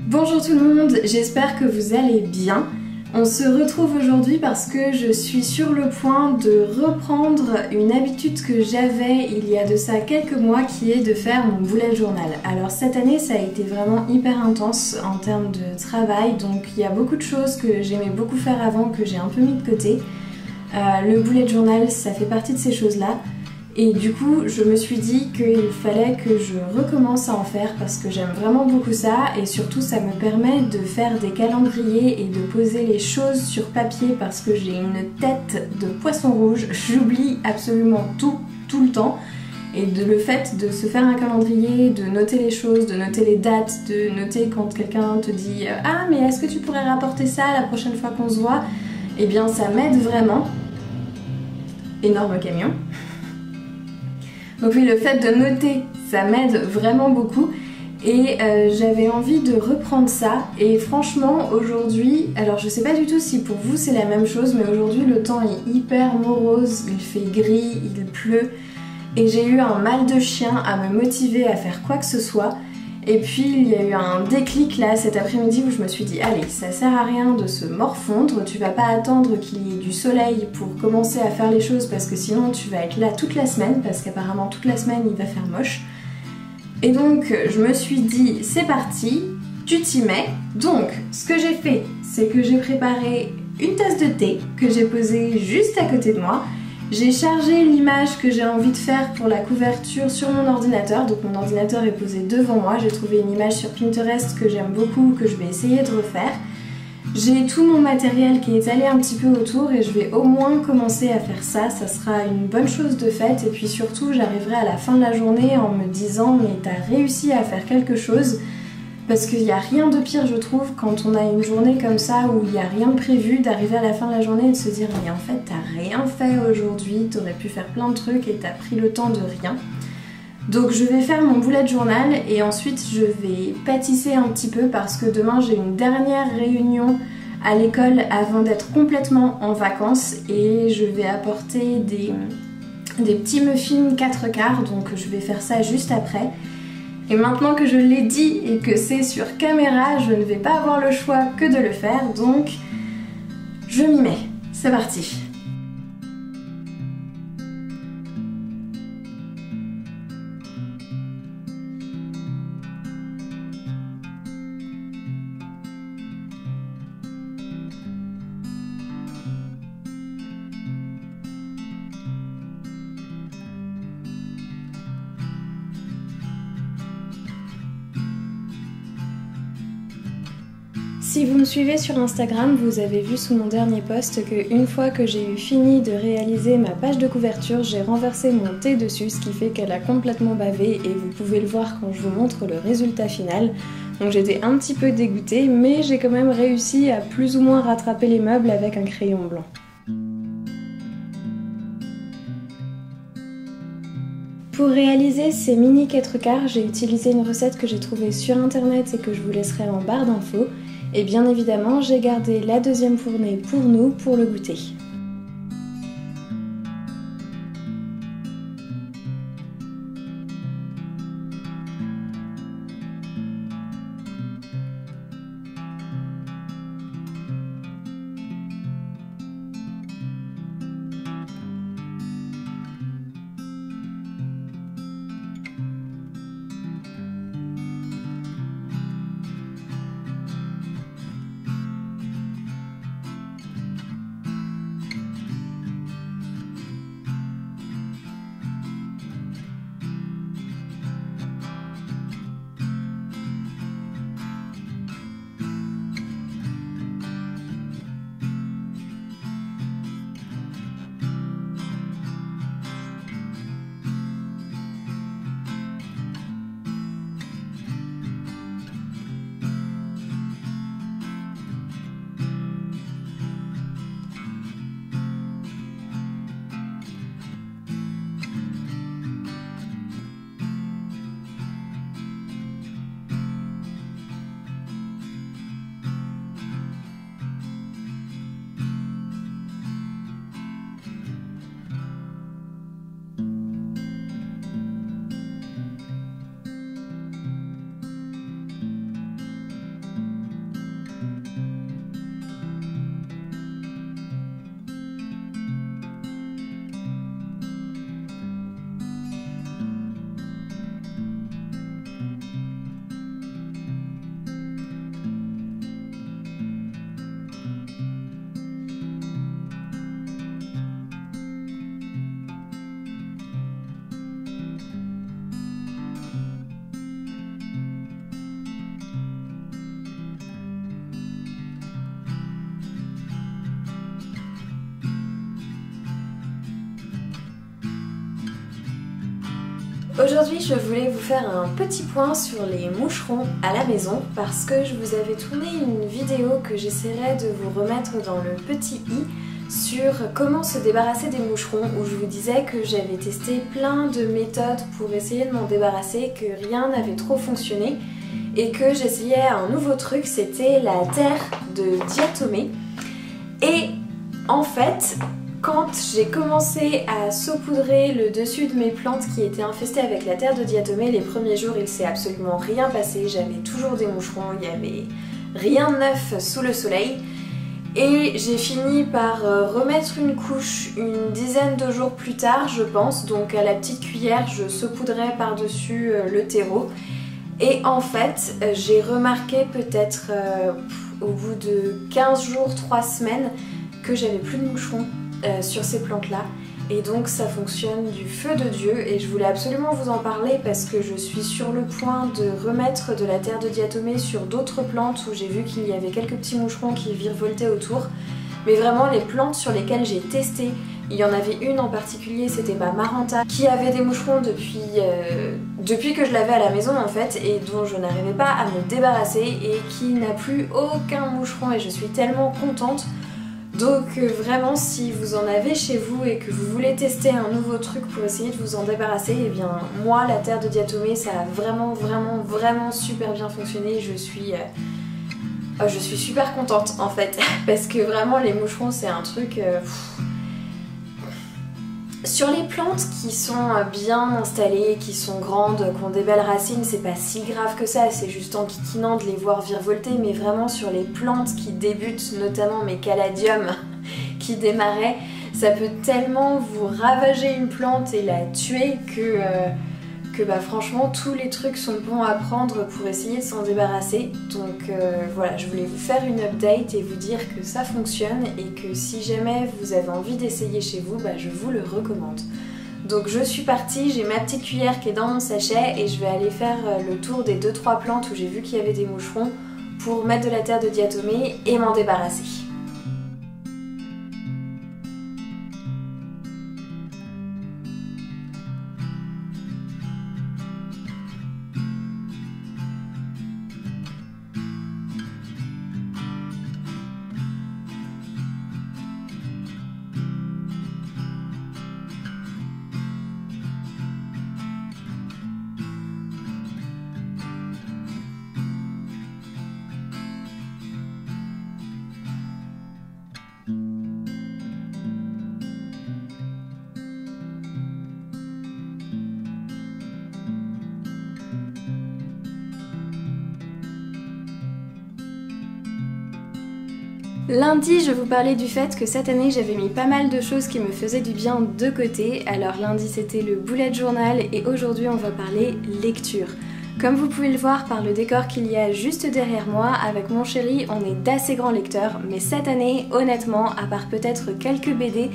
Bonjour tout le monde, j'espère que vous allez bien. On se retrouve aujourd'hui parce que je suis sur le point de reprendre une habitude que j'avais il y a de ça quelques mois qui est de faire mon bullet journal. Alors cette année ça a été vraiment hyper intense en termes de travail, donc il y a beaucoup de choses que j'aimais beaucoup faire avant que j'ai un peu mis de côté. Le bullet journal ça fait partie de ces choses-là. Et du coup, je me suis dit qu'il fallait que je recommence à en faire parce que j'aime vraiment beaucoup ça et surtout ça me permet de faire des calendriers et de poser les choses sur papier parce que j'ai une tête de poisson rouge, j'oublie absolument tout le temps. Et le fait de se faire un calendrier, de noter les choses, de noter les dates, de noter quand quelqu'un te dit « Ah mais est-ce que tu pourrais rapporter ça la prochaine fois qu'on se voit ?» Eh bien ça m'aide vraiment. Énorme camion. Donc oui, le fait de noter, ça m'aide vraiment beaucoup et j'avais envie de reprendre ça et franchement aujourd'hui, alors je sais pas du tout si pour vous c'est la même chose, mais aujourd'hui le temps est hyper morose, il fait gris, il pleut et j'ai eu un mal de chien à me motiver à faire quoi que ce soit. Et puis il y a eu un déclic là cet après-midi où je me suis dit allez, ça sert à rien de se morfondre, tu vas pas attendre qu'il y ait du soleil pour commencer à faire les choses parce que sinon tu vas être là toute la semaine parce qu'apparemment toute la semaine il va faire moche. Et donc je me suis dit c'est parti, tu t'y mets. Donc ce que j'ai fait c'est que j'ai préparé une tasse de thé que j'ai posée juste à côté de moi. J'ai chargé l'image que j'ai envie de faire pour la couverture sur mon ordinateur, donc mon ordinateur est posé devant moi, j'ai trouvé une image sur Pinterest que j'aime beaucoup, que je vais essayer de refaire. J'ai tout mon matériel qui est étalé un petit peu autour et je vais au moins commencer à faire ça, ça sera une bonne chose de faite et puis surtout j'arriverai à la fin de la journée en me disant mais t'as réussi à faire quelque chose. Parce qu'il n'y a rien de pire, je trouve, quand on a une journée comme ça où il n'y a rien de prévu, d'arriver à la fin de la journée et de se dire mais en fait t'as rien fait aujourd'hui, t'aurais pu faire plein de trucs et t'as pris le temps de rien. Donc je vais faire mon bullet journal et ensuite je vais pâtisser un petit peu parce que demain j'ai une dernière réunion à l'école avant d'être complètement en vacances et je vais apporter des petits muffins 4 quarts, donc je vais faire ça juste après. Et maintenant que je l'ai dit et que c'est sur caméra, je ne vais pas avoir le choix que de le faire, donc je m'y mets. C'est parti. Si vous me suivez sur Instagram, vous avez vu sous mon dernier post que une fois que j'ai eu fini de réaliser ma page de couverture, j'ai renversé mon thé dessus, ce qui fait qu'elle a complètement bavé et vous pouvez le voir quand je vous montre le résultat final. Donc j'étais un petit peu dégoûtée, mais j'ai quand même réussi à plus ou moins rattraper les meubles avec un crayon blanc. Pour réaliser ces mini 4 quarts, j'ai utilisé une recette que j'ai trouvée sur internet et que je vous laisserai en barre d'infos. Et bien évidemment, j'ai gardé la deuxième fournée pour nous, pour le goûter. Aujourd'hui, je voulais vous faire un petit point sur les moucherons à la maison parce que je vous avais tourné une vidéo que j'essaierai de vous remettre dans le petit i sur comment se débarrasser des moucherons, où je vous disais que j'avais testé plein de méthodes pour essayer de m'en débarrasser, que rien n'avait trop fonctionné et que j'essayais un nouveau truc, c'était la terre de diatomée. Et en fait, quand j'ai commencé à saupoudrer le dessus de mes plantes qui étaient infestées avec la terre de diatomée, les premiers jours il s'est absolument rien passé, j'avais toujours des moucherons, il n'y avait rien de neuf sous le soleil. Et j'ai fini par remettre une couche une dizaine de jours plus tard, je pense, donc à la petite cuillère je saupoudrais par-dessus le terreau. Et en fait, j'ai remarqué peut-être au bout de 15 jours, 3 semaines, que j'avais plus de moucherons sur ces plantes-là. Et donc ça fonctionne du feu de Dieu et je voulais absolument vous en parler parce que je suis sur le point de remettre de la terre de diatomée sur d'autres plantes où j'ai vu qu'il y avait quelques petits moucherons qui virevoltaient autour. Mais vraiment les plantes sur lesquelles j'ai testé, il y en avait une en particulier, c'était ma Maranta, qui avait des moucherons depuis que je l'avais à la maison en fait, et dont je n'arrivais pas à me débarrasser et qui n'a plus aucun moucheron et je suis tellement contente. Donc vraiment si vous en avez chez vous et que vous voulez tester un nouveau truc pour essayer de vous en débarrasser, et bien moi la terre de diatomée ça a vraiment super bien fonctionné, je suis super contente en fait parce que vraiment les moucherons c'est un truc... Sur les plantes qui sont bien installées, qui sont grandes, qui ont des belles racines, c'est pas si grave que ça, c'est juste enquiquinant de les voir virevolter, mais vraiment sur les plantes qui débutent, notamment mes caladiums qui démarraient, ça peut tellement vous ravager une plante et la tuer que bah, franchement tous les trucs sont bons à prendre pour essayer de s'en débarrasser. Donc voilà, je voulais vous faire une update et vous dire que ça fonctionne et que si jamais vous avez envie d'essayer chez vous, bah, je vous le recommande. Donc je suis partie, j'ai ma petite cuillère qui est dans mon sachet et je vais aller faire le tour des 2-3 plantes où j'ai vu qu'il y avait des moucherons pour mettre de la terre de diatomée et m'en débarrasser. Lundi, je vous parlais du fait que cette année j'avais mis pas mal de choses qui me faisaient du bien de côté. Alors lundi c'était le bullet journal et aujourd'hui on va parler lecture. Comme vous pouvez le voir par le décor qu'il y a juste derrière moi, avec mon chéri on est d'assez grands lecteurs, mais cette année honnêtement, à part peut-être quelques BD,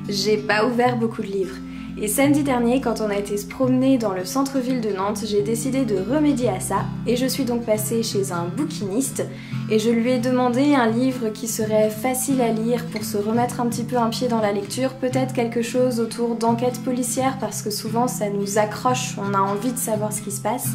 j'ai pas ouvert beaucoup de livres. Et samedi dernier, quand on a été se promener dans le centre-ville de Nantes, j'ai décidé de remédier à ça et je suis donc passée chez un bouquiniste et je lui ai demandé un livre qui serait facile à lire pour se remettre un petit peu un pied dans la lecture, peut-être quelque chose autour d'enquête policière parce que souvent ça nous accroche, on a envie de savoir ce qui se passe.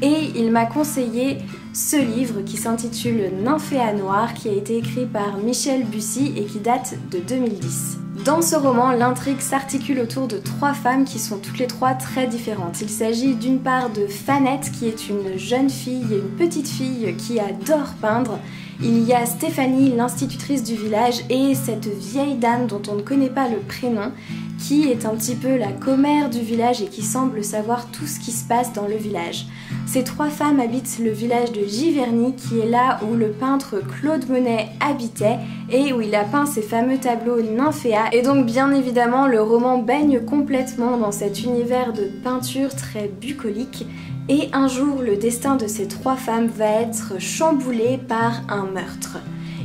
Et il m'a conseillé ce livre qui s'intitule Nymphéa Noire, qui a été écrit par Michel Bussy et qui date de 2010. Dans ce roman, l'intrigue s'articule autour de 3 femmes qui sont toutes les 3 très différentes. Il s'agit d'une part de Fanette qui est une jeune fille et une petite fille qui adore peindre. Il y a Stéphanie, l'institutrice du village, et cette vieille dame dont on ne connaît pas le prénom, qui est un petit peu la commère du village et qui semble savoir tout ce qui se passe dans le village. Ces 3 femmes habitent le village de Giverny, qui est là où le peintre Claude Monet habitait et où il a peint ses fameux tableaux Nymphéa. Et donc bien évidemment le roman baigne complètement dans cet univers de peinture très bucolique. Et un jour, le destin de ces 3 femmes va être chamboulé par un meurtre.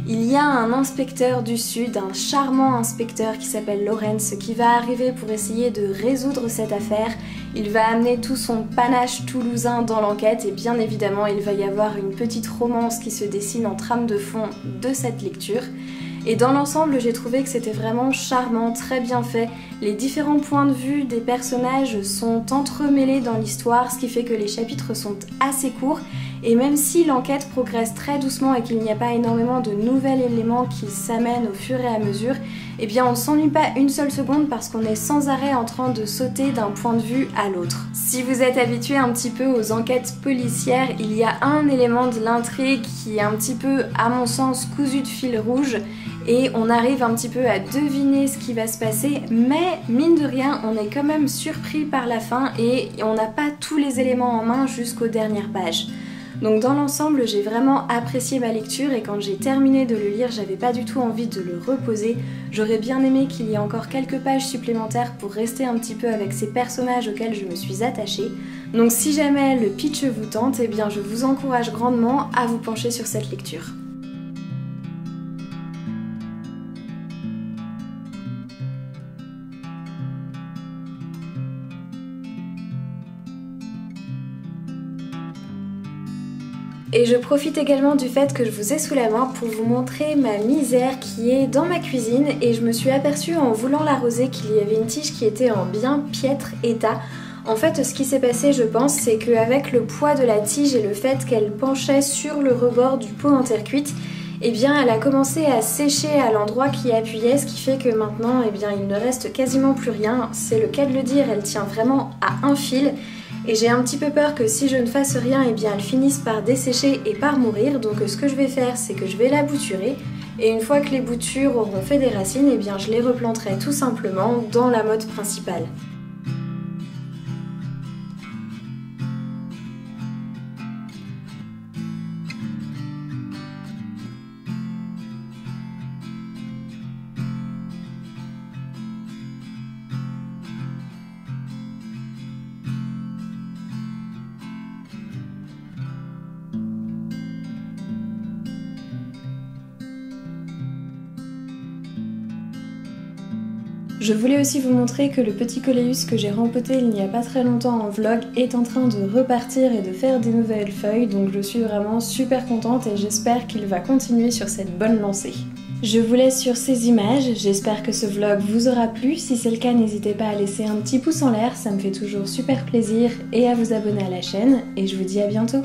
Il y a un inspecteur du Sud, un charmant inspecteur qui s'appelle Lawrence, qui va arriver pour essayer de résoudre cette affaire. Il va amener tout son panache toulousain dans l'enquête et bien évidemment il va y avoir une petite romance qui se dessine en trame de fond de cette lecture. Et dans l'ensemble, j'ai trouvé que c'était vraiment charmant, très bien fait. Les différents points de vue des personnages sont entremêlés dans l'histoire, ce qui fait que les chapitres sont assez courts. Et même si l'enquête progresse très doucement et qu'il n'y a pas énormément de nouveaux éléments qui s'amènent au fur et à mesure, eh bien on ne s'ennuie pas une seule seconde parce qu'on est sans arrêt en train de sauter d'un point de vue à l'autre. Si vous êtes habitué un petit peu aux enquêtes policières, il y a un élément de l'intrigue qui est un petit peu, à mon sens, cousu de fil rouge et on arrive un petit peu à deviner ce qui va se passer, mais mine de rien, on est quand même surpris par la fin et on n'a pas tous les éléments en main jusqu'aux dernières pages. Donc dans l'ensemble, j'ai vraiment apprécié ma lecture et quand j'ai terminé de le lire, j'avais pas du tout envie de le reposer. J'aurais bien aimé qu'il y ait encore quelques pages supplémentaires pour rester un petit peu avec ces personnages auxquels je me suis attachée. Donc si jamais le pitch vous tente, eh bien je vous encourage grandement à vous pencher sur cette lecture. Et je profite également du fait que je vous ai sous la main pour vous montrer ma misère qui est dans ma cuisine et je me suis aperçue en voulant l'arroser qu'il y avait une tige qui était en bien piètre état. En fait, ce qui s'est passé, je pense, c'est qu'avec le poids de la tige et le fait qu'elle penchait sur le rebord du pot en terre cuite, eh bien elle a commencé à sécher à l'endroit qui appuyait, ce qui fait que maintenant, eh bien il ne reste quasiment plus rien. C'est le cas de le dire, elle tient vraiment à un fil. Et j'ai un petit peu peur que si je ne fasse rien, eh bien elle finisse par dessécher et par mourir. Donc ce que je vais faire, c'est que je vais la bouturer. Et une fois que les boutures auront fait des racines, eh bien je les replanterai tout simplement dans la motte principale. Je voulais aussi vous montrer que le petit Coléus que j'ai rempoté il n'y a pas très longtemps en vlog est en train de repartir et de faire des nouvelles feuilles, donc je suis vraiment super contente et j'espère qu'il va continuer sur cette bonne lancée. Je vous laisse sur ces images, j'espère que ce vlog vous aura plu, si c'est le cas n'hésitez pas à laisser un petit pouce en l'air, ça me fait toujours super plaisir, et à vous abonner à la chaîne, et je vous dis à bientôt.